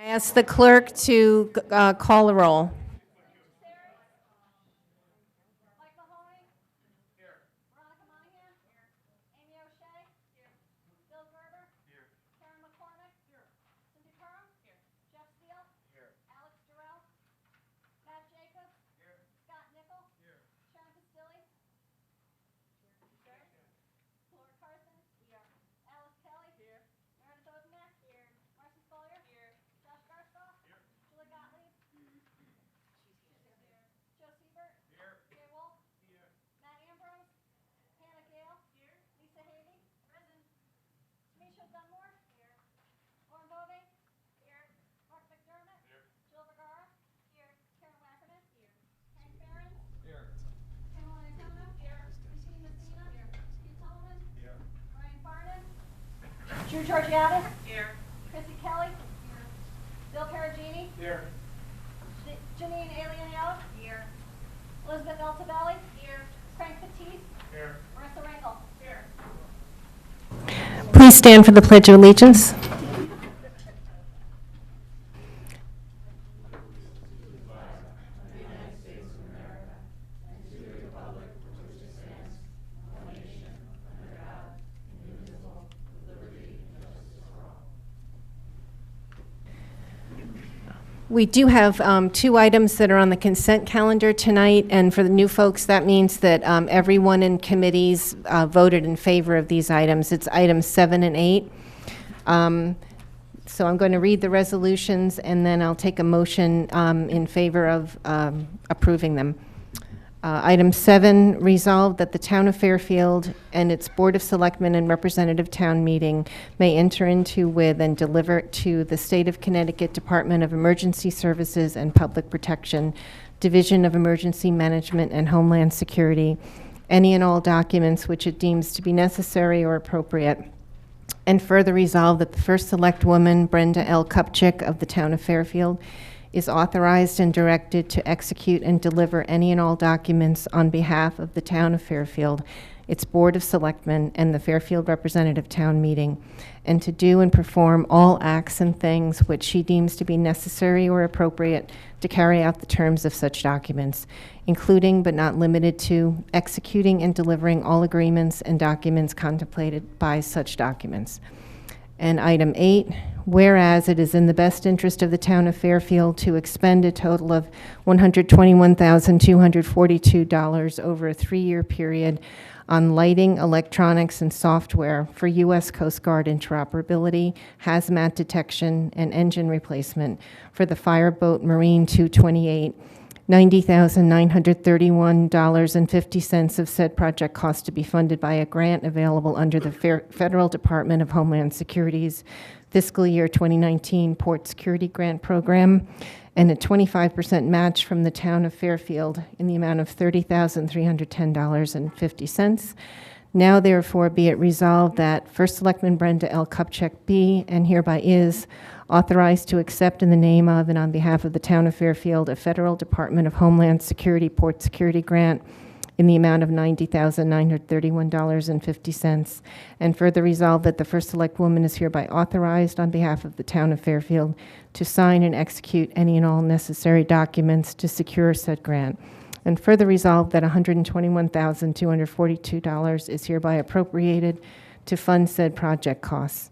I ask the clerk to call the roll. Drew Georgiadis? Here. Chrissy Kelly? Here. Bill Perugini? Here. Janine Alianiello? Here. Elizabeth Altabelli? Here. Frank Batiste? Here. Marissa Rangel? Here. Please stand for the Pledge of Allegiance. We do have two items that are on the consent calendar tonight, and for the new folks, that means that everyone in committees voted in favor of these items. It's items 7 and 8. So I'm going to read the resolutions, and then I'll take a motion in favor of approving them. Item 7, resolved that the Town of Fairfield and its Board of Selectmen and Representative Town Meeting may enter into with and deliver to the State of Connecticut Department of Emergency Services and Public Protection, Division of Emergency Management and Homeland Security, any and all documents which it deems to be necessary or appropriate. And further resolved that the First Select Woman, Brenda L. Kupchik of the Town of Fairfield, is authorized and directed to execute and deliver any and all documents on behalf of the Town of Fairfield, its Board of Selectmen, and the Fairfield Representative Town Meeting, and to do and perform all acts and things which she deems to be necessary or appropriate to carry out the terms of such documents, including but not limited to executing and delivering all agreements and documents contemplated by such documents. And item 8, whereas it is in the best interest of the Town of Fairfield to expend a total of $121,242 over a 3-year period on lighting, electronics, and software for U.S. Coast Guard interoperability, hazmat detection, and engine replacement for the Fireboat Marine 228, $90,931.50 of said project cost to be funded by a grant available under the Federal Department of Homeland Security's fiscal year 2019 Port Security Grant Program, and a 25% match from the Town of Fairfield in the amount of $30,310.50. Now, therefore, be it resolved that First Selectman Brenda L. Kupchik be, and hereby is, authorized to accept in the name of and on behalf of the Town of Fairfield a Federal Department of Homeland Security Port Security Grant in the amount of $90,931.50, and further resolved that the First Select Woman is hereby authorized on behalf of the Town of Fairfield to sign and execute any and all necessary documents to secure said grant. And further resolved that $121,242 is hereby appropriated to fund said project costs.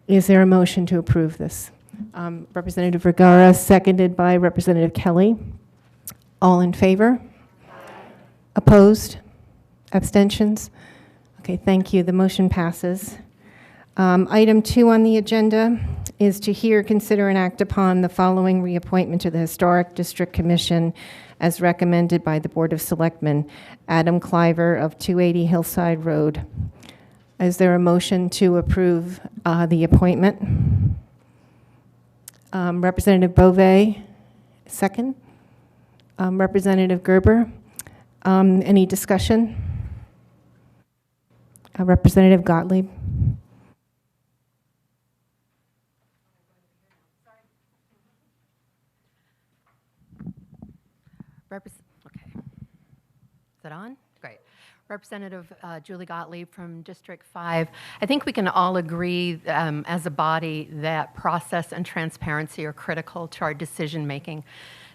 Is there a motion to approve this? Representative Vergara, seconded by Representative Kelly. All in favor? Opposed? Abstentions? Okay, thank you. The motion passes. Item 2 on the agenda is to hear, consider, and act upon the following reappointment to the Historic District Commission as recommended by the Board of Selectmen. Adam Cliver of 280 Hillside Road. Is there a motion to approve the appointment? Representative Beauvais, second. Representative Gerber, any discussion? Representative Gottlieb. Okay. Is that on? Great. Representative Julie Gottlieb from District 5. I think we can all agree as a body that process and transparency are critical to our decision making.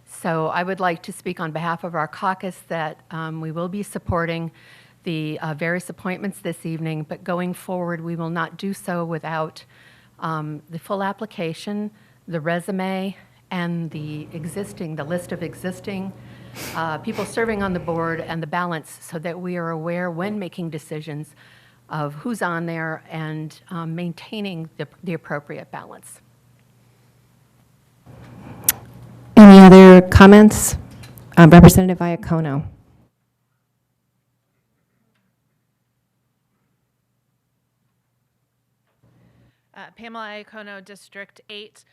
So I would like to speak on behalf of our caucus that we will be supporting the various appointments this evening, but going forward we will not do so without the full application, the resume, and the list of existing people serving on the board and the balance, so that we are aware when making decisions of who's on there and maintaining the appropriate balance. Any other comments? Representative Iacono. Pamela Iacono, District 8.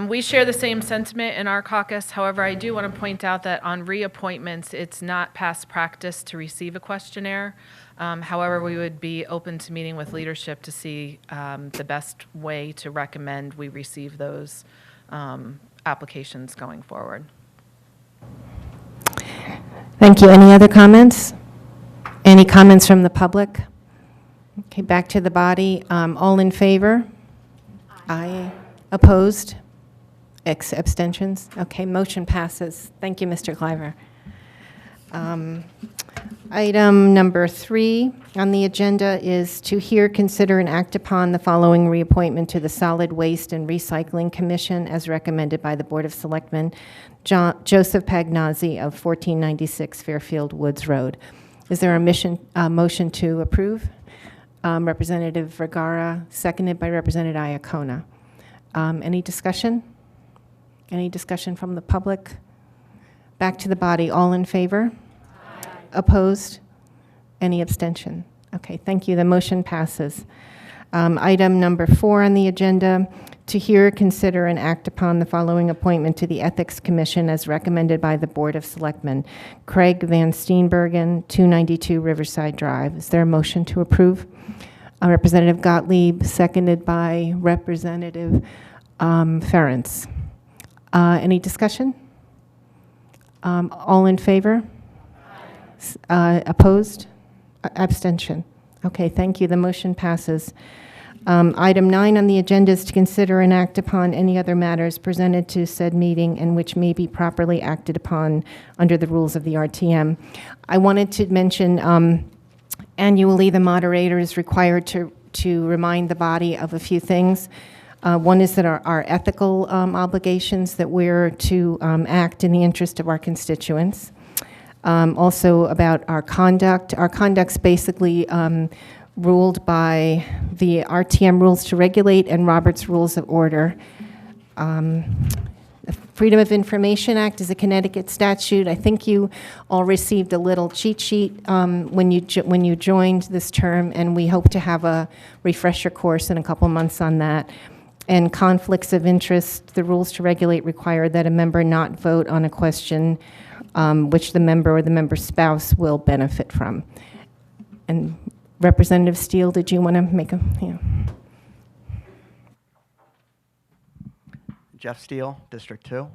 We share the same sentiment in our caucus. However, I do want to point out that on reappointments, it's not past practice to receive a questionnaire. However, we would be open to meeting with leadership to see the best way to recommend we receive those applications going forward. Thank you. Any other comments? Any comments from the public? Okay, back to the body. All in favor? Aye. Opposed? Abstentions? Okay, motion passes. Thank you, Mr. Cliver. Item number 3 on the agenda is to hear, consider, and act upon the following reappointment to the Solid Waste and Recycling Commission as recommended by the Board of Selectmen, Joseph Pagnazzi of 1496 Fairfield Woods Road. Is there a motion to approve? Representative Vergara, seconded by Representative Iacono. Any discussion? Any discussion from the public? Back to the body. All in favor? Aye. Opposed? Any abstention? Okay, thank you. The motion passes. Item number 4 on the agenda, to hear, consider, and act upon the following appointment to the Ethics Commission as recommended by the Board of Selectmen. Craig Van Steenbergen, 292 Riverside Drive. Is there a motion to approve? Representative Gottlieb, seconded by Representative Ferentz. Any discussion? All in favor? Opposed? Abstention? Okay, thank you. The motion passes. Item 9 on the agenda is to consider and act upon any other matters presented to said meeting and which may be properly acted upon under the rules of the RTM. I wanted to mention annually the moderator is required to remind the body of a few things. One is that our ethical obligations, that we're to act in the interest of our constituents. Also about our conduct. Our conduct's basically ruled by the RTM rules to regulate and Robert's Rules of Order. The Freedom of Information Act is a Connecticut statute. I think you all received a little cheat sheet when you joined this term, and we hope to have a refresher course in a couple months on that. And conflicts of interest, the rules to regulate require that a member not vote on a question which the member or the member's spouse will benefit from. And Representative Steele, did you want to make a, Jeff Steele, District 2.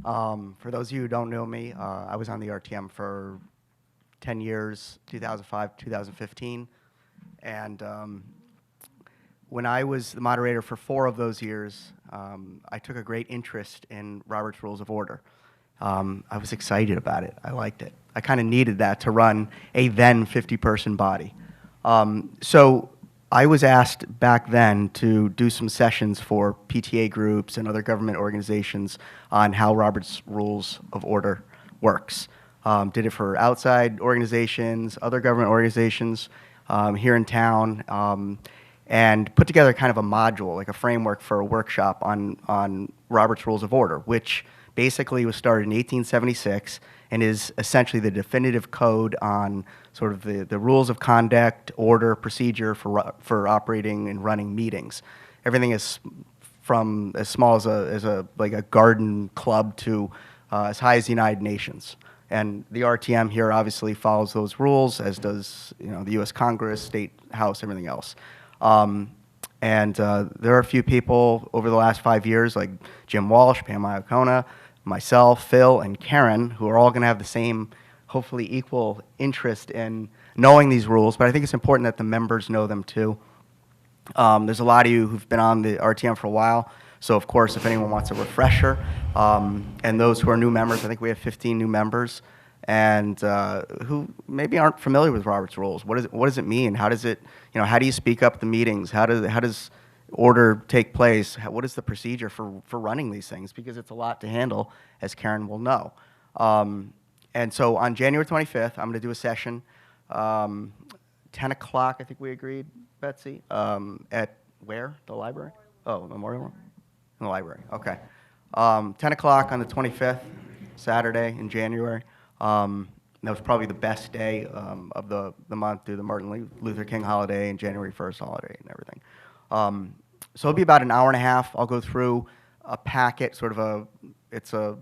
For those of you who don't know me, I was on the RTM for 10 years, 2005, 2015. And when I was the moderator for 4 of those years, I took a great interest in Robert's Rules of Order. I was excited about it. I liked it. I kind of needed that to run a then 50-person body. So I was asked back then to do some sessions for PTA groups and other government organizations on how Robert's Rules of Order works. Did it for outside organizations, other government organizations here in town, and put together kind of a module, like a framework for a workshop on Robert's Rules of Order, which basically was started in 1876 and is essentially the definitive code on sort of the rules of conduct, order, procedure for operating and running meetings. Everything is from as small as a garden club to as high as the United Nations. And the RTM here obviously follows those rules, as does the U.S. Congress, State House, everything else. And there are a few people over the last 5 years, like Jim Walsh, Pam Iacono, myself, Phil, and Karen, who are all going to have the same, hopefully equal interest in knowing these rules, but I think it's important that the members know them too. There's a lot of you who've been on the RTM for a while, so of course, if anyone wants a refresher, and those who are new members, I think we have 15 new members, and who maybe aren't familiar with Robert's Rules. What does it mean? How does it, how do you speak up at the meetings? How does order take place? What is the procedure for running these things? Because it's a lot to handle, as Karen will know. And so on January 25th, I'm going to do a session, 10 o'clock, I think we agreed, Betsy, at where? The library? Oh, Memorial Room? In the library, okay. 10 o'clock on the 25th, Saturday in January. That was probably the best day of the month due to the Martin Luther King holiday and January 1st holiday and everything. So it'll be about an hour and a half. I'll go through a packet, sort of it's a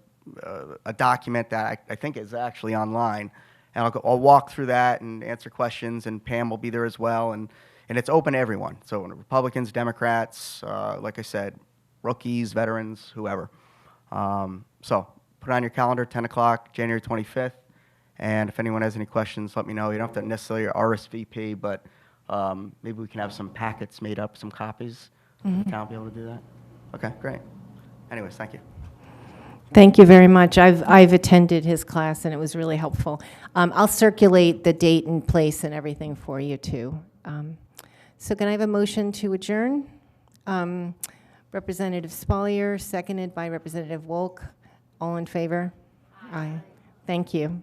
document that I think is actually online. And I'll walk through that and answer questions, and Pam will be there as well. And it's open to everyone. So Republicans, Democrats, like I said, rookies, veterans, whoever. So put it on your calendar, 10 o'clock, January 25th. And if anyone has any questions, let me know. You don't have to necessarily RSVP, but maybe we can have some packets made up, some copies. Mm-hmm. Can I be able to do that? Okay, great. Anyways, thank you. Thank you very much. I've attended his class, and it was really helpful. I'll circulate the date and place and everything for you, too. So can I have a motion to adjourn? Representative Spalier, seconded by Representative Wolk. All in favor? Aye. Thank you.